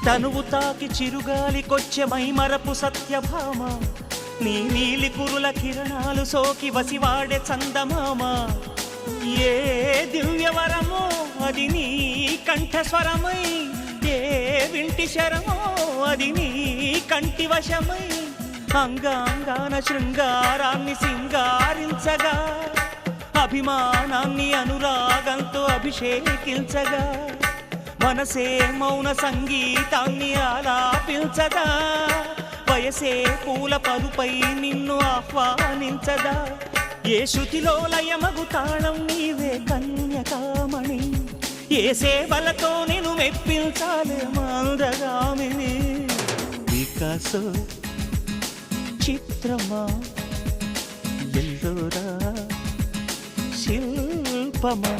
తనువు తాకి చిరుగాలికొచ్చే మైమరపు సత్యభామ నీ నీలి కురుల కిరణాలు సోకి వసివాడే చందమామ ఏ దివ్యవరమో అది నీ కంఠస్వరమై ఏ వింటి శరమో అది నీ కంటి వశమై అంగాంగాన శృంగారాన్ని సింగారించగా అభిమానాన్ని అనురాగంతో అభిషేకించగా మనసే మౌన సంగీతాన్ని ఆలాపించదా వయసే పూల పరుపై నిన్ను ఆహ్వానించదా ఏ శృతిలో లయమగు తాళం నీవే కన్యకామణి ఏ సేవలతో నేను మెప్పించాలే మందగామిని వికాసో చిత్రమా ఎల్లోరా శిల్పమా